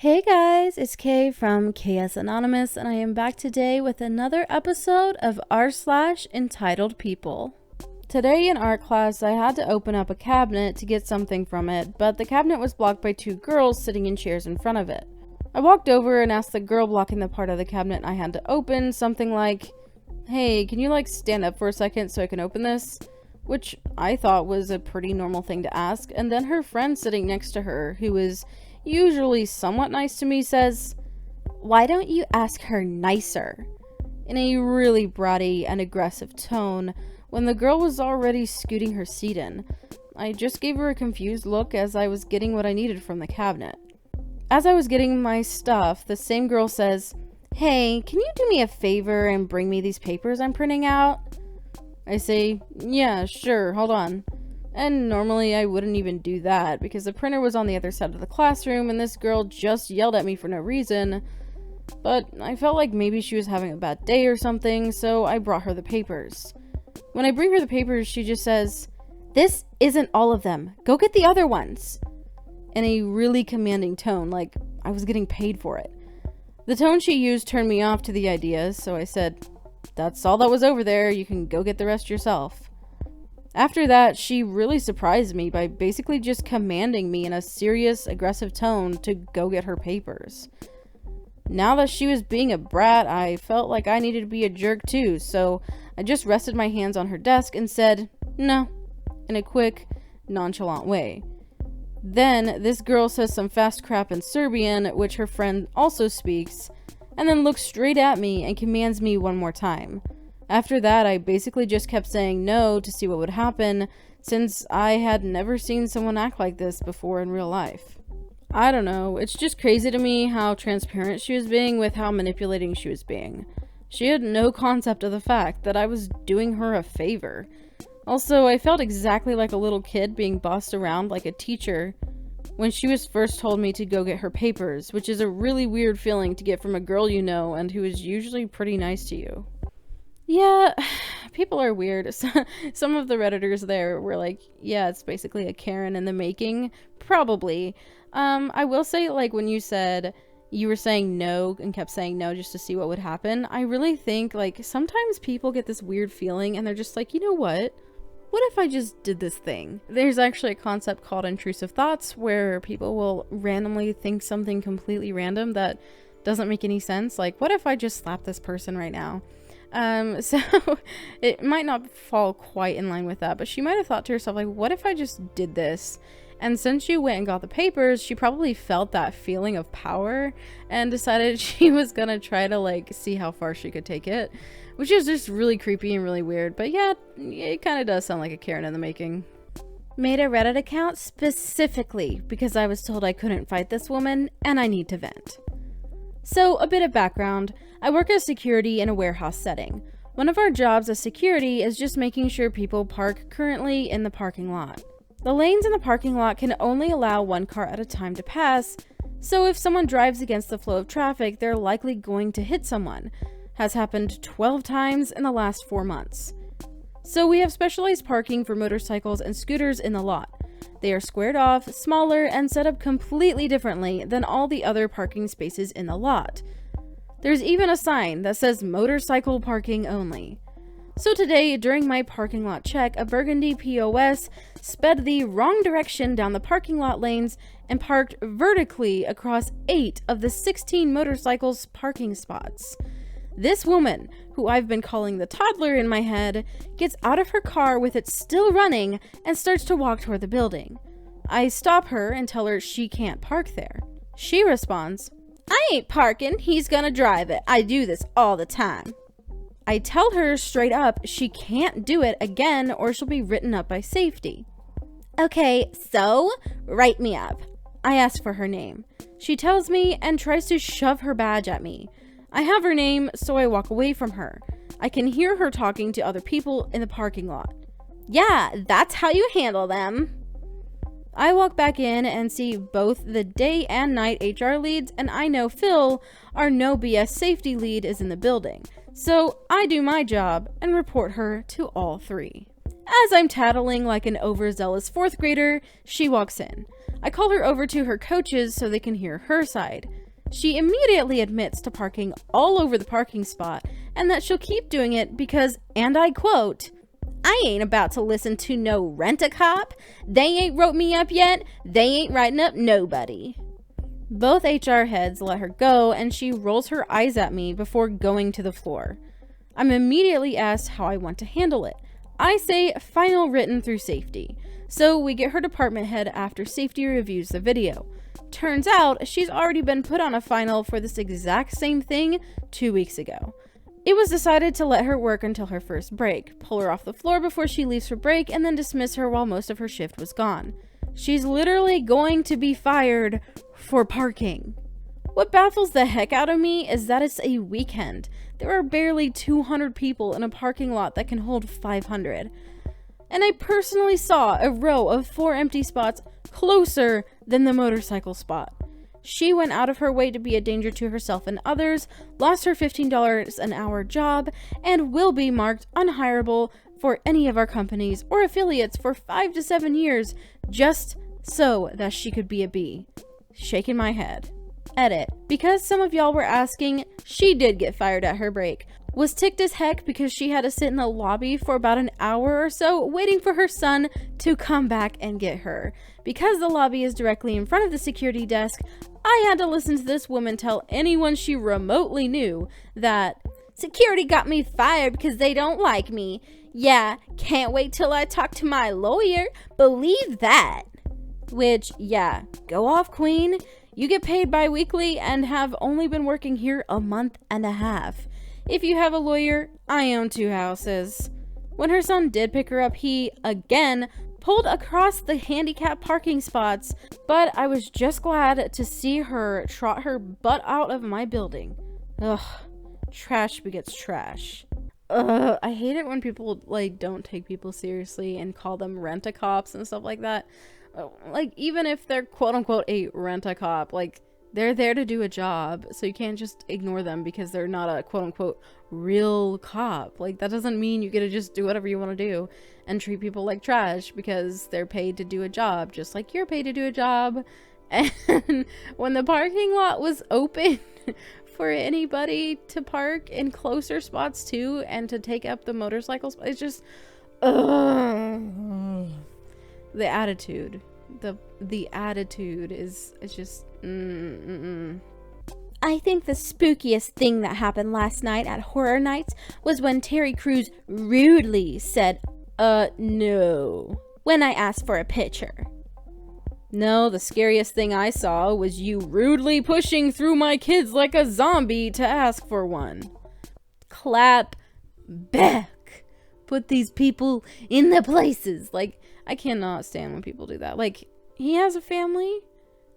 Hey guys, it's Kay from KS Anonymous, and I am back today with another episode of r/entitled people. Today in art class, I had to open up a cabinet to get something from it, but the cabinet was blocked by two girls sitting in chairs in front of it. I walked over and asked the girl blocking the part of the cabinet I had to open something like, "Hey, can you stand up for a second so I can open this?" Which I thought was a pretty normal thing to ask, and then her friend sitting next to her, who is usually somewhat nice to me, says, "Why don't you ask her nicer?" in a really bratty and aggressive tone when the girl was already scooting her seat in. I just gave her a confused look as I was getting what I needed from the cabinet. As I was getting my stuff, the same girl says, "Hey, can you do me a favor and bring me these papers I'm printing out?" I say, "Yeah, sure, hold on." And normally I wouldn't even do that because the printer was on the other side of the classroom and this girl just yelled at me for no reason. But I felt like maybe she was having a bad day or something, so I brought her the papers. When I bring her the papers, she just says, "This isn't all of them. Go get the other ones." In a really commanding tone, like I was getting paid for it. The tone she used turned me off to the idea, so I said, "That's all that was over there. You can go get the rest yourself." After that, she really surprised me by basically just commanding me in a serious, aggressive tone to go get her papers. Now that she was being a brat, I felt like I needed to be a jerk too, so I just rested my hands on her desk and said, "No," in a quick, nonchalant way. Then, this girl says some fast crap in Serbian, which her friend also speaks, and then looks straight at me and commands me one more time. After that, I basically just kept saying no to see what would happen, since I had never seen someone act like this before in real life. I don't know, it's just crazy to me how transparent she was being with how manipulating she was being. She had no concept of the fact that I was doing her a favor. Also, I felt exactly like a little kid being bossed around like a teacher when she was first told me to go get her papers, which is a really weird feeling to get from a girl you know and who is usually pretty nice to you. Yeah, people are weird. Some of the Redditors there were like, yeah, it's basically a Karen in the making. Probably. I will say, when you said you were saying no and kept saying no just to see what would happen, I really think, sometimes people get this weird feeling and they're just like, you know what? What if I just did this thing? There's actually a concept called intrusive thoughts where people will randomly think something completely random that doesn't make any sense. Like, what if I just slap this person right now? So it might not fall quite in line with that, but she might have thought to herself, like, what if I just did this? And since you went and got the papers, she probably felt that feeling of power and decided she was gonna try to see how far she could take it, which is just really creepy and really weird. But yeah, it kind of does sound like a Karen in the making. Made a Reddit account specifically because I was told I couldn't fight this woman and I need to vent. So, a bit of background. I work as security in a warehouse setting. One of our jobs as security is just making sure people park currently in the parking lot. The lanes in the parking lot can only allow one car at a time to pass, so if someone drives against the flow of traffic, they're likely going to hit someone. Has happened 12 times in the last 4 months. So we have specialized parking for motorcycles and scooters in the lot. They are squared off, smaller, and set up completely differently than all the other parking spaces in the lot. There's even a sign that says motorcycle parking only. So today, during my parking lot check, a burgundy POS sped the wrong direction down the parking lot lanes and parked vertically across 8 of the 16 motorcycles' parking spots. This woman, who I've been calling the toddler in my head, gets out of her car with it still running and starts to walk toward the building. I stop her and tell her she can't park there. She responds, "I ain't parking, he's gonna drive it. I do this all the time." I tell her straight up she can't do it again or she'll be written up by safety. "Okay, so write me up." I ask for her name. She tells me and tries to shove her badge at me. I have her name, so I walk away from her. I can hear her talking to other people in the parking lot. "Yeah, that's how you handle them." I walk back in and see both the day and night HR leads, and I know Phil, our no BS safety lead, is in the building. So I do my job and report her to all 3. As I'm tattling like an overzealous 4th grader, she walks in. I call her over to her coaches so they can hear her side. She immediately admits to parking all over the parking spot and that she'll keep doing it because, and I quote, "I ain't about to listen to no rent-a-cop. They ain't wrote me up yet. They ain't writing up nobody." Both HR heads let her go and she rolls her eyes at me before going to the floor. I'm immediately asked how I want to handle it. I say final written through safety. So we get her department head after safety reviews the video. Turns out she's already been put on a final for this exact same thing 2 weeks ago. It was decided to let her work until her first break, pull her off the floor before she leaves for break, and then dismiss her while most of her shift was gone. She's literally going to be fired for parking. What baffles the heck out of me is that it's a weekend. There are barely 200 people in a parking lot that can hold 500. And I personally saw a row of 4 empty spots closer than the motorcycle spot. She went out of her way to be a danger to herself and others, lost her $15 an hour job, and will be marked unhireable for any of our companies or affiliates for 5 to 7 years just so that she could be a bee. Shaking my head. Edit. Because some of y'all were asking, she did get fired at her break. Was ticked as heck because she had to sit in the lobby for about an hour or so waiting for her son to come back and get her. Because the lobby is directly in front of the security desk, I had to listen to this woman tell anyone she remotely knew that security got me fired because they don't like me. Yeah, can't wait till I talk to my lawyer. Believe that. Which, yeah, go off, queen. You get paid bi-weekly and have only been working here a month and a half. If you have a lawyer, I own 2 houses. When her son did pick her up, he, again, pulled across the handicapped parking spots, but I was just glad to see her trot her butt out of my building. Ugh, trash begets trash. Ugh, I hate it when people, like, don't take people seriously and call them rent-a-cops and stuff like that. Like, even if they're quote-unquote a rent-a-cop, like, they're there to do a job, so you can't just ignore them because they're not a quote-unquote real cop. Like, that doesn't mean you get to just do whatever you want to do and treat people like trash because they're paid to do a job, just like you're paid to do a job. And when the parking lot was open for anybody to park in closer spots too and to take up the motorcycles, it's just the attitude. The attitude is, it's just I think the spookiest thing that happened last night at Horror Nights was when Terry Crews rudely said, no, when I asked for a picture. No, the scariest thing I saw was you rudely pushing through my kids like a zombie to ask for one. Clap back. Put these people in their places. Like, I cannot stand when people do that. Like, he has a family.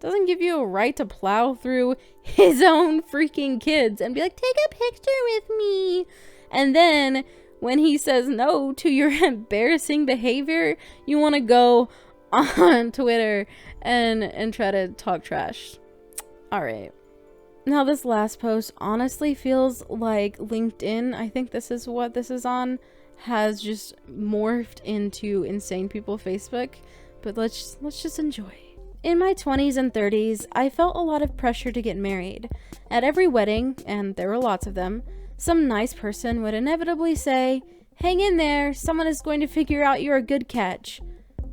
Doesn't give you a right to plow through his own freaking kids and be like, take a picture with me. And then when he says no to your embarrassing behavior, you want to go on Twitter and try to talk trash. All right. Now this last post honestly feels like LinkedIn, I think this is what this is on, has just morphed into Insane People Facebook, but let's just enjoy. In my 20s and 30s, I felt a lot of pressure to get married. At every wedding, and there were lots of them, some nice person would inevitably say, "Hang in there, someone is going to figure out you're a good catch."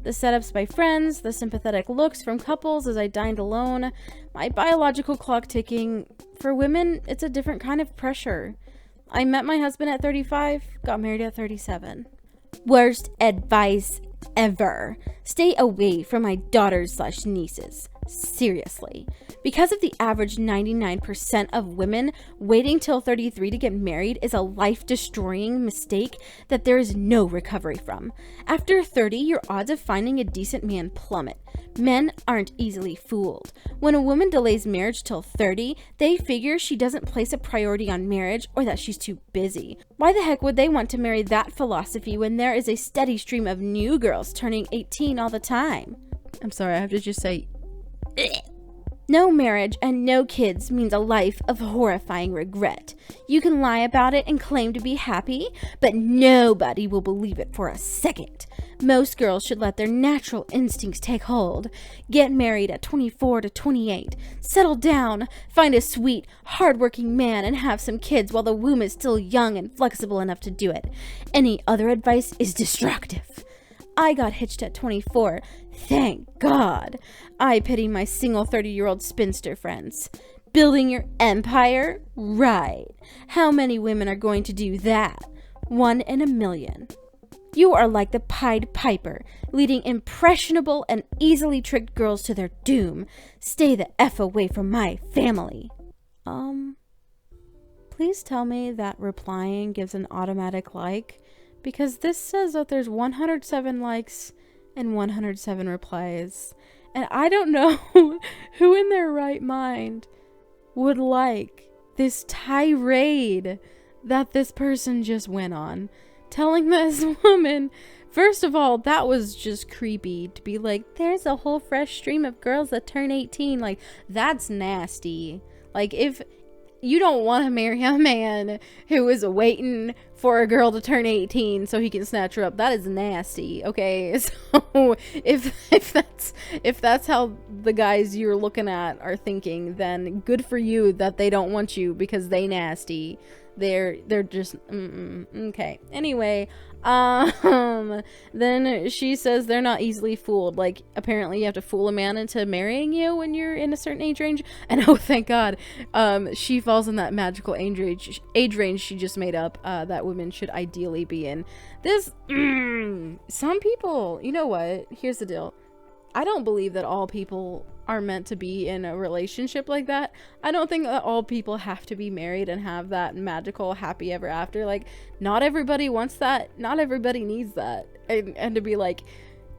The setups by friends, the sympathetic looks from couples as I dined alone, my biological clock ticking. For women, it's a different kind of pressure. I met my husband at 35, got married at 37. Worst advice ever. Stay away from my daughters/nieces. Seriously. Because of the average 99% of women, waiting till 33 to get married is a life-destroying mistake that there is no recovery from. After 30, your odds of finding a decent man plummet. Men aren't easily fooled. When a woman delays marriage till 30, they figure she doesn't place a priority on marriage or that she's too busy. Why the heck would they want to marry that philosophy when there is a steady stream of new girls turning 18 all the time? I'm sorry, I have to just say, No marriage and no kids means a life of horrifying regret. You can lie about it and claim to be happy, but nobody will believe it for a second. Most girls should let their natural instincts take hold. Get married at 24 to 28. Settle down, find a sweet, hardworking man, and have some kids while the womb is still young and flexible enough to do it. Any other advice is destructive. I got hitched at 24. Thank God. I pity my single 30-year-old spinster friends. Building your empire? Right. How many women are going to do that? 1 in a million. You are like the Pied Piper, leading impressionable and easily tricked girls to their doom. Stay the F away from my family. Please tell me that replying gives an automatic like, because this says that there's 107 likes and 107 replies. And I don't know who in their right mind would like this tirade that this person just went on. Telling this woman, first of all, that was just creepy to be like, there's a whole fresh stream of girls that turn 18. Like, that's nasty. Like, if you don't want to marry a man who is waiting for a girl to turn 18 so he can snatch her up, that is nasty. Okay, so if that's how the guys you're looking at are thinking, then good for you that they don't want you because they nasty. They're just okay. Anyway, then she says they're not easily fooled. Like, apparently you have to fool a man into marrying you when you're in a certain age range. And oh, thank God, she falls in that magical age range she just made up, that women should ideally be in. This, some people, you know what? Here's the deal. I don't believe that all people are meant to be in a relationship like that. I don't think that all people have to be married and have that magical happy ever after. Like, not everybody wants that. Not everybody needs that. And to be like,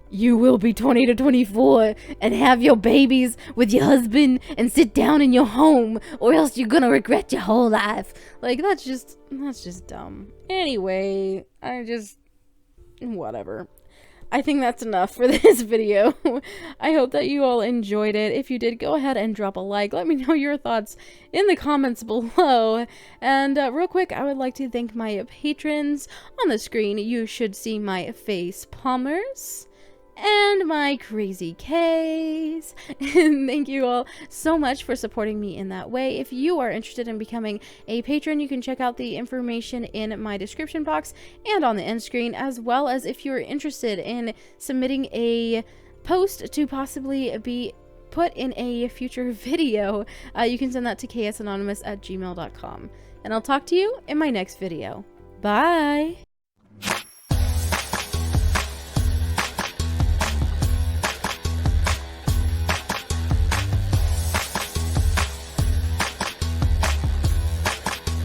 you will be 20 to 24 and have your babies with your husband and sit down in your home, or else you're gonna regret your whole life. Like, that's just dumb. Anyway, whatever. I think that's enough for this video. I hope that you all enjoyed it. If you did, go ahead and drop a like. Let me know your thoughts in the comments below. And real quick, I would like to thank my patrons. On the screen, you should see my face palmers and my crazy K's. And thank you all so much for supporting me in that way. If you are interested in becoming a patron, you can check out the information in my description box and on the end screen, as well as if you're interested in submitting a post to possibly be put in a future video, you can send that to ksanonymous@gmail.com. And I'll talk to you in my next video. Bye!